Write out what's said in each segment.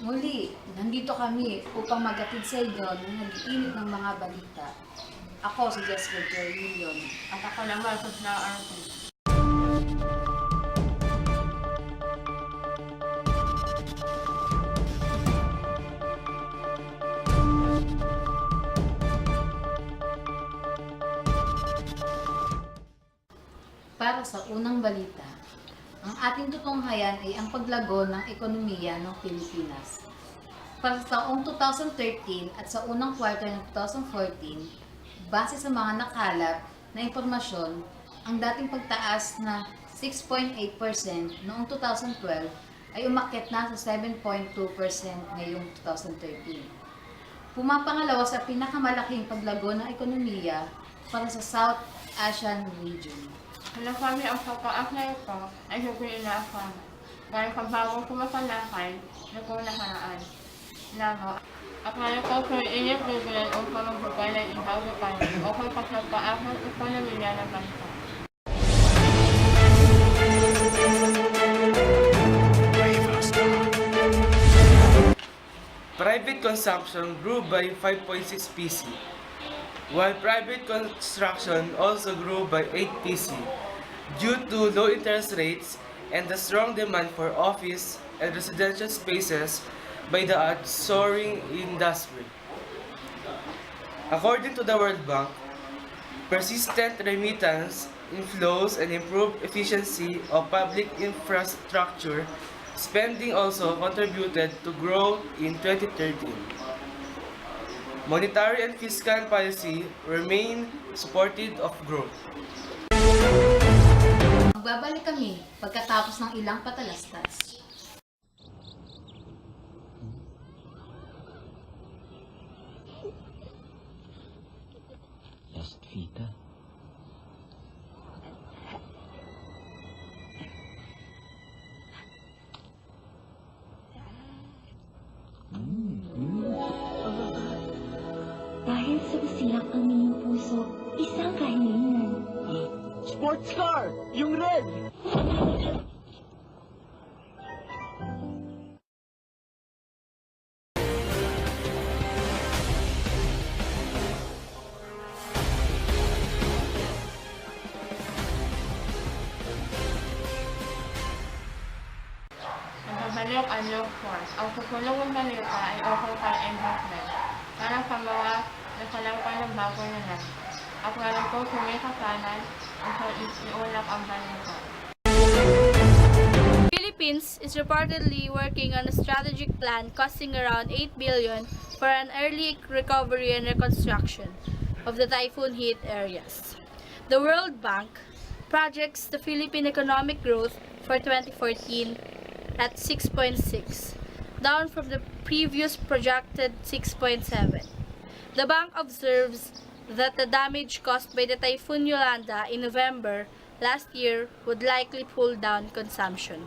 Muli, nandito kami upang magatid sa inyo ng nag-iinit ng mga balita. Ako si Jessica Joy Million. At ako naman sa Arthur. Para sa unang balita, ang ating tutunghayan ay ang paglago ng ekonomiya ng Pilipinas. Para sa taong 2013 at sa unang quarter ng 2014, base sa mga nakalap na impormasyon, ang dating pagtaas na 6.8% noong 2012 ay umakyat na sa 7.2% ngayong 2013. Pumapangalawa sa pinakamalaking paglago ng ekonomiya para sa South Asian region. Alam kami ang pagkaak na ito ay hindi inaasahan. Dahil sa bagong kumasalakay na kung nakaraan. Laro. At ngayon ko sa inyong bibigyan upang magbigay ng ibang detalye o kung pagkaak ng ekonomiya ng bansa. Private consumption grew by 5.6 PC, while private construction also grew by 8 PC due to low interest rates and the strong demand for office and residential spaces by the soaring industry. According to the World Bank, persistent remittance inflows and improved efficiency of public infrastructure spending also contributed to growth in 2013. Monetary and fiscal policy remain supportive of growth. Magbabalik kami pagkatapos ng ilang patalastas. Last Vita. Dahil sa usilak ang inyong puso, isang kahilingan. Sports car! Yung red! Nagbabalik ang Look Force. Ang susunod ng balita ay ukol kay investment. Para sa mga nasalangkan ng bago na lang. At ngayon po sumikasanan ang iulap ang balita. Philippines is reportedly working on a strategic plan costing around 8 billion for an early recovery and reconstruction of the typhoon-hit areas. The World Bank projects the Philippine economic growth for 2014 at 6.6, down from the previous projected 6.7. The bank observes that the damage caused by the Typhoon Yolanda in November last year would likely pull down consumption.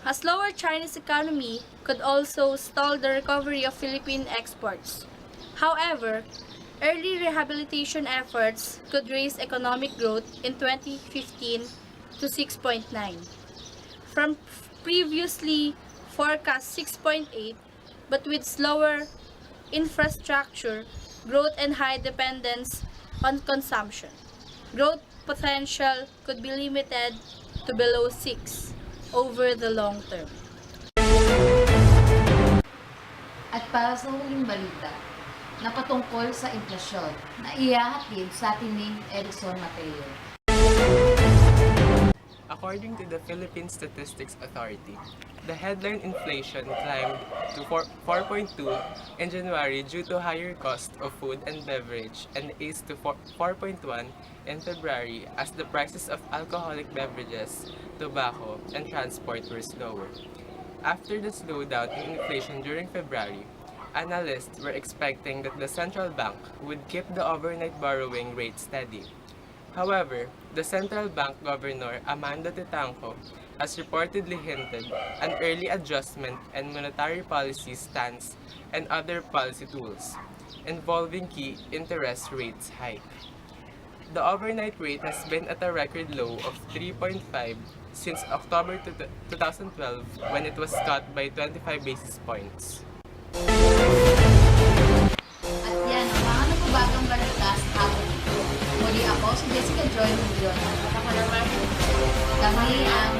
A slower Chinese economy could also stall the recovery of Philippine exports. However, early rehabilitation efforts could raise economic growth in 2015 to 6.9. From previously forecast 6.8, but with slower infrastructure growth and high dependence on consumption, growth potential could be limited to below 6 over the long term. At para sa huling balita, na patungkol sa inflasyon, na ihahatid sa atin ni Edison Mateo. According to the Philippine Statistics Authority, the headline inflation climbed to 4.2 in January due to higher cost of food and beverage and eased to 4.1 in February as the prices of alcoholic beverages, tobacco, and transport were slower. After the slowdown in inflation during February, analysts were expecting that the central bank would keep the overnight borrowing rate steady. However, the central bank governor Amanda Titanco has reportedly hinted an early adjustment in monetary policy stance and other policy tools involving key interest rates hike. The overnight rate has been at a record low of 3.5 since October 2012 when it was cut by 25 basis points. At yan ang mga nababagang balita sa hapon ito. Muli ako si Jessica Joy Muglion. Ako naman, Kami ang